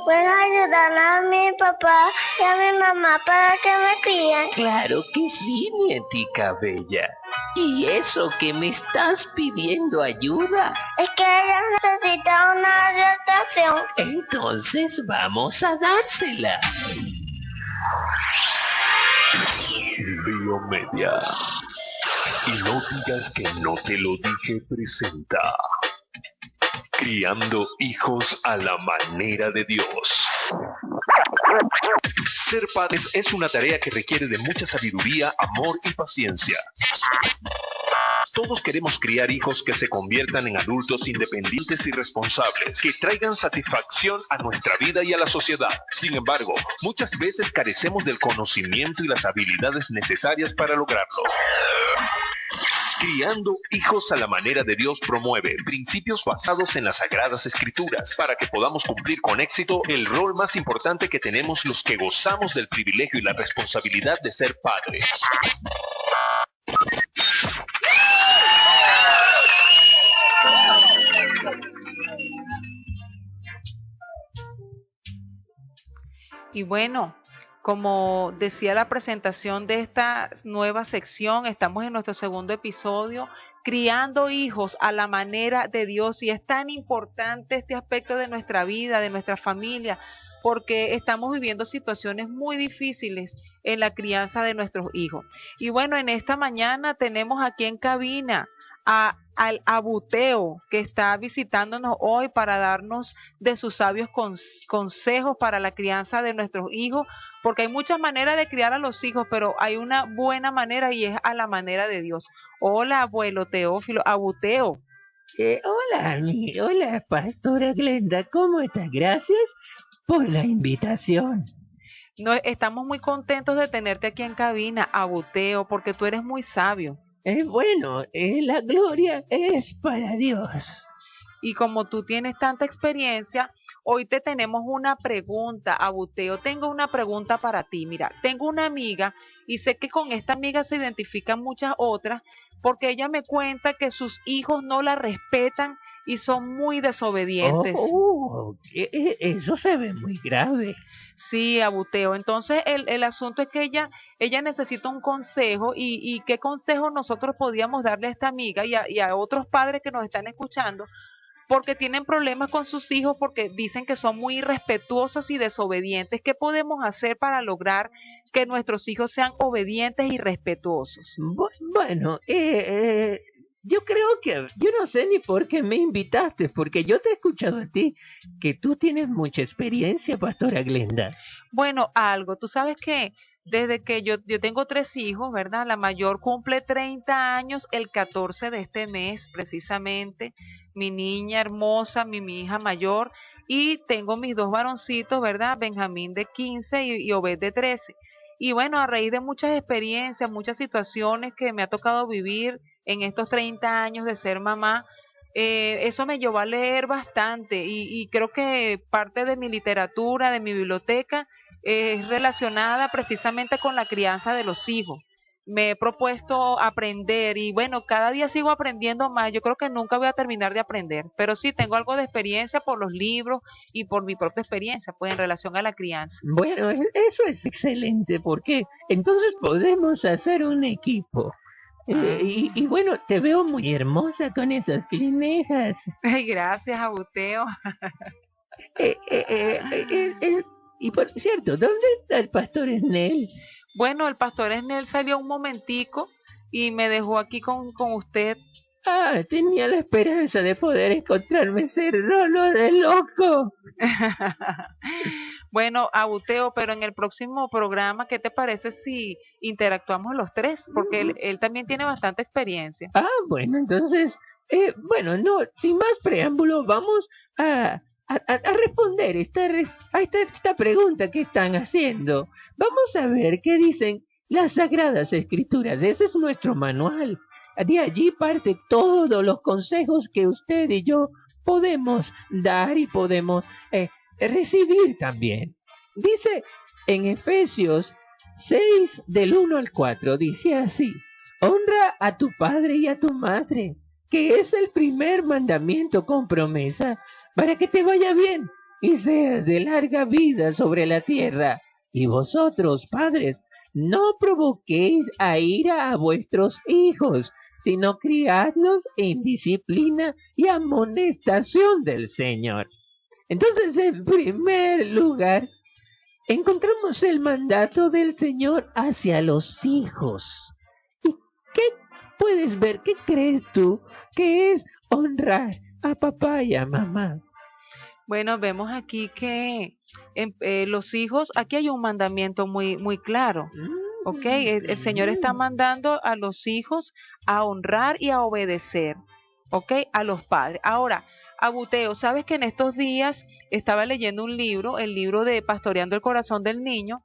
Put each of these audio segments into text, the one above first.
¿puedes ayudar a mi papá y a mi mamá para que me críen? Claro que sí, nietica bella. ¿Y eso que me estás pidiendo ayuda? Es que ella necesita una orientación. Entonces vamos a dársela. Biomedia. Y no digas que no te lo dije, presenta Criando hijos a la manera de Dios. Ser padres es una tarea que requiere de mucha sabiduría, amor y paciencia. Todos queremos criar hijos que se conviertan en adultos independientes y responsables, que traigan satisfacción a nuestra vida y a la sociedad. Sin embargo, muchas veces carecemos del conocimiento y las habilidades necesarias para lograrlo. Criando hijos a la manera de Dios promueve principios basados en las Sagradas Escrituras para que podamos cumplir con éxito el rol más importante que tenemos los que gozamos del privilegio y la responsabilidad de ser padres. Y bueno, como decía la presentación de esta nueva sección, estamos en nuestro segundo episodio, criando hijos a la manera de Dios, y es tan importante este aspecto de nuestra vida, de nuestra familia, porque estamos viviendo situaciones muy difíciles en la crianza de nuestros hijos. Y bueno, en esta mañana tenemos aquí en cabina al Abuteo, que está visitándonos hoy para darnos de sus sabios consejos para la crianza de nuestros hijos, porque hay muchas maneras de criar a los hijos, pero hay una buena manera y es a la manera de Dios. Hola, abuelo Teófilo, Abuteo. Hola, pastora Glenda, ¿cómo estás? Gracias por la invitación. No, estamos muy contentos de tenerte aquí en cabina, Abuteo, porque tú eres muy sabio. La gloria es para Dios. Y como tú tienes tanta experiencia, hoy te tenemos una pregunta, Abuteo. Tengo una pregunta para ti. Mira, tengo una amiga y sé que con esta amiga se identifican muchas otras, porque ella me cuenta que sus hijos no la respetan y son muy desobedientes. Eso se ve muy grave. Sí, Abuteo. Entonces el asunto es que ella necesita un consejo, y qué consejo nosotros podíamos darle a esta amiga y a otros padres que nos están escuchando, porque tienen problemas con sus hijos, porque dicen que son muy irrespetuosos y desobedientes. ¿Qué podemos hacer para lograr que nuestros hijos sean obedientes y respetuosos? Yo creo que yo no sé ni por qué me invitaste, porque yo te he escuchado a ti, que tú tienes mucha experiencia, pastora Glenda. Bueno, algo, tú sabes que desde que yo tengo 3 hijos, ¿verdad? La mayor cumple 30 años el 14 de este mes, precisamente, mi niña hermosa, mi hija mayor, y tengo mis 2 varoncitos, ¿verdad? Benjamín de 15 y Obed de 13. Y bueno, a raíz de muchas experiencias, muchas situaciones que me ha tocado vivir en estos 30 años de ser mamá, eso me llevó a leer bastante, y creo que parte de mi literatura, de mi biblioteca, es relacionada precisamente con la crianza de los hijos. Me he propuesto aprender y bueno, cada día sigo aprendiendo más. Yo creo que nunca voy a terminar de aprender, pero sí tengo algo de experiencia por los libros y por mi propia experiencia, pues en relación a la crianza. Bueno, eso es excelente, porque entonces podemos hacer un equipo. Y bueno, te veo muy hermosa con esas clinejas. Ay, gracias, Abuteo. Y por cierto, ¿dónde está el pastor Esnel? Bueno, el pastor Esnel salió un momentico y me dejó aquí con usted. Tenía la esperanza de poder encontrarme ese rolo de loco. Bueno, Abuteo, pero en el próximo programa, ¿qué te parece si interactuamos los 3? Porque él también tiene bastante experiencia. Bueno, entonces, no, sin más preámbulo, vamos a responder esta pregunta que están haciendo. Vamos a ver qué dicen las Sagradas Escrituras. Ese es nuestro manual. De allí parte todos los consejos que usted y yo podemos dar y podemos recibir también. Dice en Efesios 6, del 1 al 4, dice así: honra a tu padre y a tu madre, que es el primer mandamiento con promesa, para que te vaya bien y seas de larga vida sobre la tierra. Y vosotros, padres, no provoquéis a ira a vuestros hijos, sino criadlos en disciplina y amonestación del Señor. Entonces, en primer lugar, encontramos el mandato del Señor hacia los hijos. ¿Y qué puedes ver? ¿Qué crees tú que es honrar a papá y a mamá? Bueno, vemos aquí que los hijos, aquí hay un mandamiento muy claro. ¿Ok? El Señor está mandando a los hijos a honrar y a obedecer, ¿ok? A los padres. Ahora, Abuteo, ¿sabes que en estos días estaba leyendo un libro, el libro de Pastoreando el Corazón del Niño,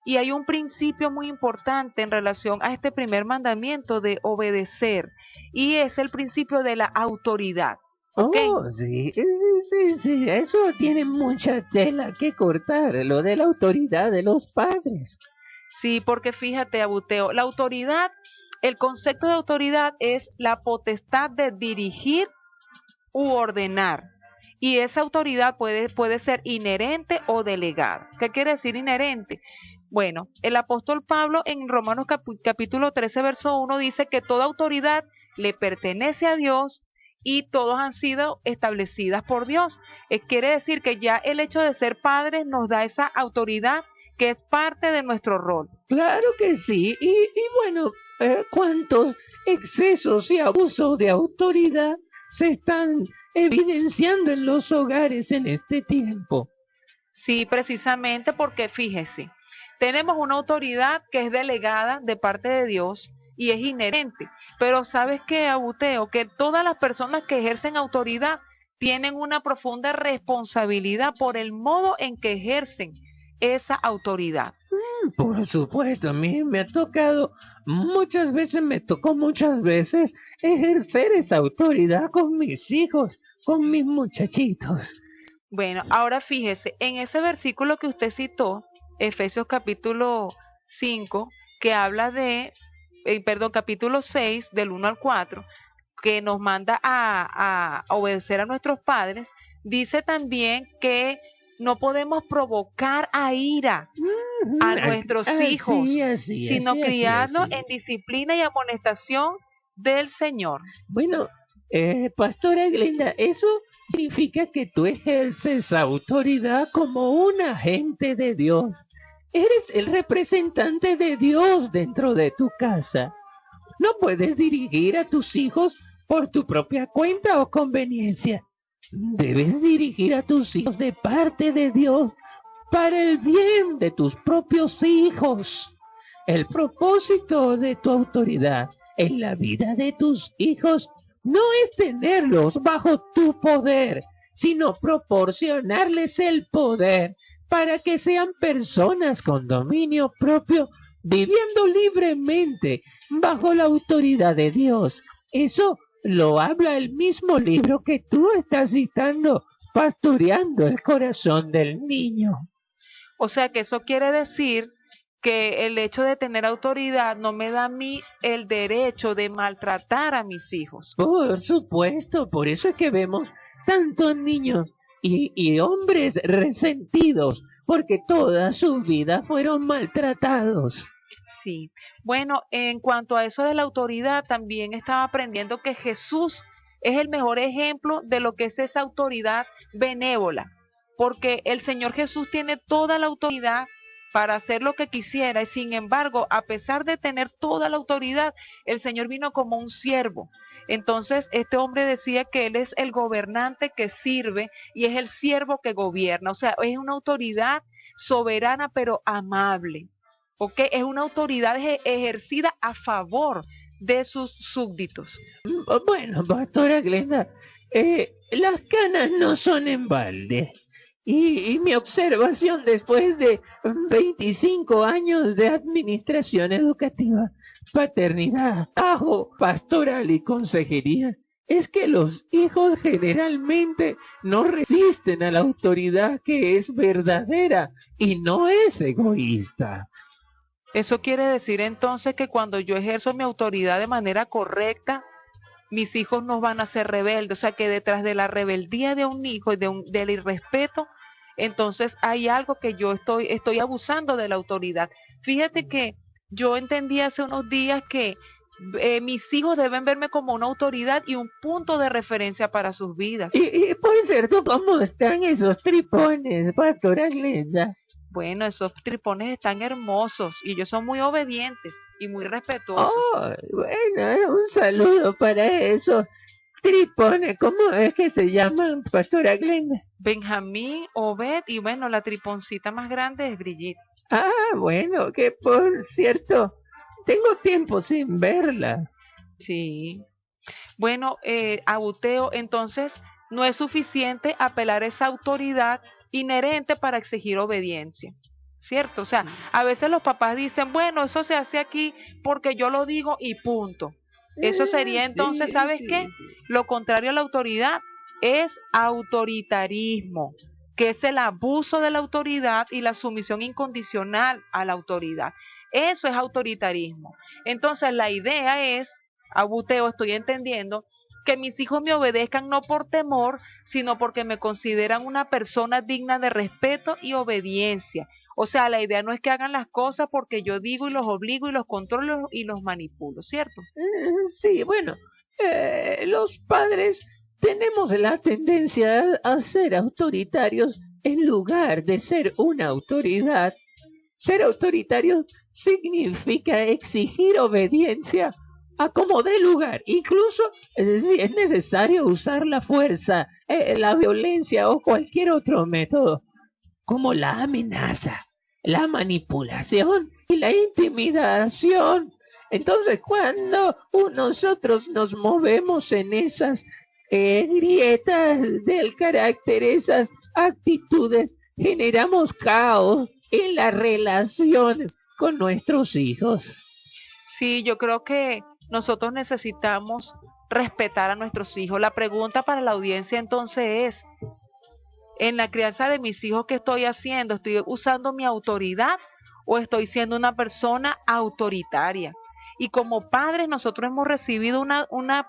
y hay un principio muy importante en relación a este primer mandamiento de obedecer, y es el principio de la autoridad, ¿ok? Oh, sí, eso tiene mucha tela que cortar, lo de la autoridad de los padres. Sí, porque fíjate, Abuteo, la autoridad, el concepto de autoridad es la potestad de dirigir u ordenar. Y esa autoridad puede ser inherente o delegada. ¿Qué quiere decir inherente? Bueno, el apóstol Pablo en Romanos capítulo 13, verso 1 dice que toda autoridad le pertenece a Dios y todos han sido establecidas por Dios. Quiere decir que ya el hecho de ser padres nos da esa autoridad que es parte de nuestro rol. Claro que sí, y bueno, ¿cuántos excesos y abusos de autoridad se están evidenciando en los hogares en este tiempo? Sí, precisamente porque fíjese, tenemos una autoridad que es delegada de parte de Dios y es inherente, pero ¿sabes qué, Abuteo? Que todas las personas que ejercen autoridad tienen una profunda responsabilidad por el modo en que ejercen esa autoridad. Por supuesto, a mí me tocó muchas veces ejercer esa autoridad con mis hijos, con mis muchachitos. Bueno, ahora fíjese, en ese versículo que usted citó, Efesios capítulo 5, que habla de, capítulo 6, del 1 al 4, que nos manda a obedecer a nuestros padres, dice también que no podemos provocar a ira a nuestros hijos, sino criarlos en disciplina y amonestación del Señor. Bueno, Pastora Glenda, eso significa que tú ejerces autoridad como un agente de Dios. Eres el representante de Dios dentro de tu casa. No puedes dirigir a tus hijos por tu propia cuenta o conveniencia. Debes dirigir a tus hijos de parte de Dios para el bien de tus propios hijos. El propósito de tu autoridad en la vida de tus hijos no es tenerlos bajo tu poder, sino proporcionarles el poder para que sean personas con dominio propio, viviendo libremente bajo la autoridad de Dios. Eso lo habla el mismo libro que tú estás citando, Pastoreando el Corazón del Niño. O sea que eso quiere decir que el hecho de tener autoridad no me da a mí el derecho de maltratar a mis hijos. Por supuesto, por eso es que vemos tantos niños y hombres resentidos, porque toda su vida fueron maltratados. Sí, bueno, en cuanto a eso de la autoridad, también estaba aprendiendo que Jesús es el mejor ejemplo de lo que es esa autoridad benévola, porque el Señor Jesús tiene toda la autoridad para hacer lo que quisiera, y sin embargo, a pesar de tener toda la autoridad, el Señor vino como un siervo. Entonces, este hombre decía que él es el gobernante que sirve y es el siervo que gobierna, o sea, es una autoridad soberana pero amable. ¿Ok? Es una autoridad ejercida a favor de sus súbditos. Bueno, Pastora Glenda, las canas no son en balde. Y mi observación después de 25 años de administración educativa, paternidad, trabajo pastoral y consejería, es que los hijos generalmente no resisten a la autoridad que es verdadera y no es egoísta. Eso quiere decir entonces que cuando yo ejerzo mi autoridad de manera correcta, mis hijos no van a ser rebeldes. O sea que detrás de la rebeldía de un hijo y del irrespeto entonces hay algo que yo estoy abusando de la autoridad. Fíjate que yo entendí hace unos días que mis hijos deben verme como una autoridad y un punto de referencia para sus vidas. Y por cierto, ¿cómo están esos tripones, pastora Glenda? Bueno, esos tripones están hermosos y ellos son muy obedientes y muy respetuosos. Oh, bueno, un saludo para esos tripones. ¿Cómo es que se llaman, pastora Glenda? Benjamín, Obed y bueno, la triponcita más grande es Brigitte. Ah, bueno, que por cierto, tengo tiempo sin verla. Sí. Bueno, Abuteo, entonces no es suficiente apelar a esa autoridad inherente para exigir obediencia, ¿cierto? O sea, a veces los papás dicen, bueno, eso se hace aquí porque yo lo digo y punto. Eso sería entonces, Sí, ¿sabes sí, qué? sí. Lo contrario a la autoridad es autoritarismo, que es el abuso de la autoridad y la sumisión incondicional a la autoridad. Eso es autoritarismo. Entonces, la idea es, Abuteo, estoy entendiendo, que mis hijos me obedezcan no por temor, sino porque me consideran una persona digna de respeto y obediencia. O sea, la idea no es que hagan las cosas porque yo digo y los obligo y los controlo y los manipulo, ¿cierto? Sí, bueno, los padres tenemos la tendencia a ser autoritarios en lugar de ser una autoridad. Ser autoritario significa exigir obediencia a como dé lugar, incluso si es necesario usar la fuerza, la violencia o cualquier otro método, como la amenaza, la manipulación y la intimidación. Entonces, cuando nosotros nos movemos en esas grietas del carácter, esas actitudes, generamos caos en la relación con nuestros hijos. Sí, yo creo que nosotros necesitamos respetar a nuestros hijos. La pregunta para la audiencia entonces es, en la crianza de mis hijos, ¿qué estoy haciendo? ¿Estoy usando mi autoridad o estoy siendo una persona autoritaria? Y como padres nosotros hemos recibido una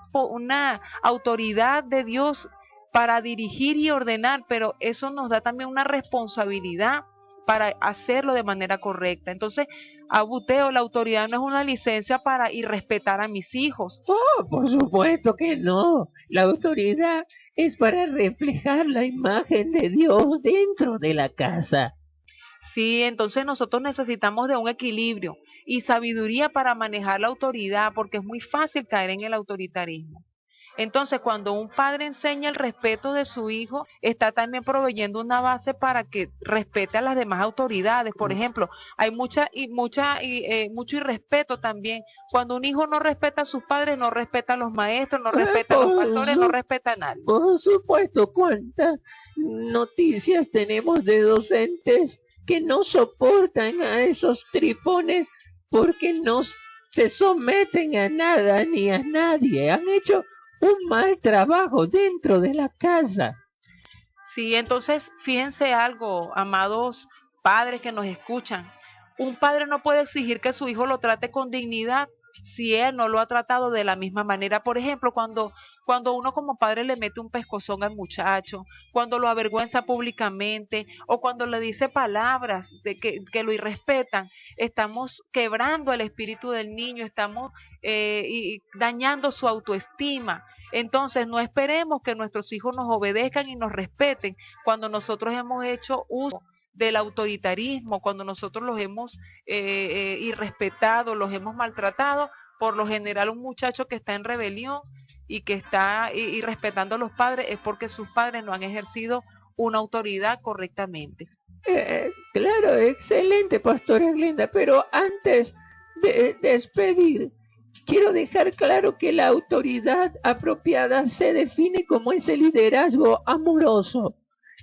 autoridad de Dios para dirigir y ordenar, pero eso nos da también una responsabilidad para hacerlo de manera correcta. Entonces, Abuteo, la autoridad no es una licencia para irrespetar a mis hijos. Oh, por supuesto que no. La autoridad es para reflejar la imagen de Dios dentro de la casa. Sí, entonces nosotros necesitamos de un equilibrio y sabiduría para manejar la autoridad, porque es muy fácil caer en el autoritarismo. Entonces, cuando un padre enseña el respeto de su hijo, está también proveyendo una base para que respete a las demás autoridades. Por ejemplo, hay mucho irrespeto también. Cuando un hijo no respeta a sus padres, no respeta a los maestros, no respeta a los pastores, no respeta a nadie. Por supuesto, ¿cuántas noticias tenemos de docentes que no soportan a esos tripones porque no se someten a nada ni a nadie? Han hecho un mal trabajo dentro de la casa. Sí, entonces fíjense algo, amados padres que nos escuchan. Un padre no puede exigir que su hijo lo trate con dignidad si él no lo ha tratado de la misma manera. Por ejemplo, cuando uno como padre le mete un pescozón al muchacho, cuando lo avergüenza públicamente o cuando le dice palabras de que lo irrespetan, estamos quebrando el espíritu del niño, estamos y dañando su autoestima. Entonces no esperemos que nuestros hijos nos obedezcan y nos respeten cuando nosotros hemos hecho uso del autoritarismo, cuando nosotros los hemos irrespetado, los hemos maltratado. Por lo general un muchacho que está en rebelión y que está irrespetando a los padres es porque sus padres no han ejercido una autoridad correctamente. Claro, excelente, pastora Glenda, pero antes de despedir, quiero dejar claro que la autoridad apropiada se define como ese liderazgo amoroso.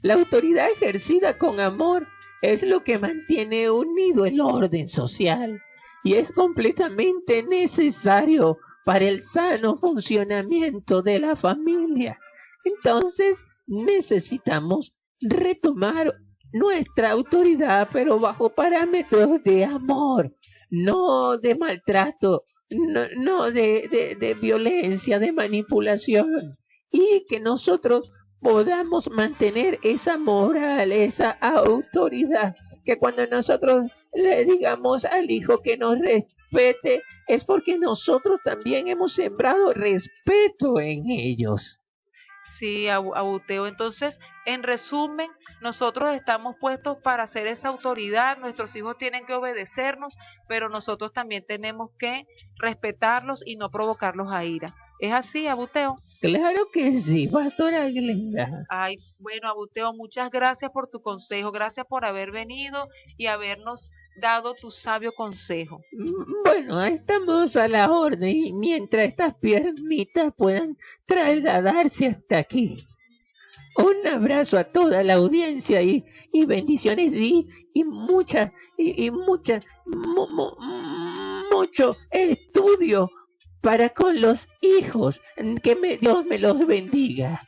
La autoridad ejercida con amor es lo que mantiene unido el orden social y es completamente necesario para el sano funcionamiento de la familia. Entonces, necesitamos retomar nuestra autoridad, pero bajo parámetros de amor, no de maltrato, no de violencia, de manipulación, y que nosotros podamos mantener esa moral, esa autoridad, que cuando nosotros le digamos al hijo que nos respete, es porque nosotros también hemos sembrado respeto en ellos. Sí, Abuteo. Entonces, en resumen, nosotros estamos puestos para ser esa autoridad, nuestros hijos tienen que obedecernos, pero nosotros también tenemos que respetarlos y no provocarlos a ira. ¿Es así, Abuteo? Claro que sí, pastora Glenda. Ay, bueno, Abuteo, muchas gracias por tu consejo, gracias por haber venido y habernos dado tu sabio consejo. Bueno, estamos a la orden y mientras estas piernitas puedan trasladarse hasta aquí. Un abrazo a toda la audiencia y bendiciones y mucha, mucho estudio para con los hijos. Dios me los bendiga.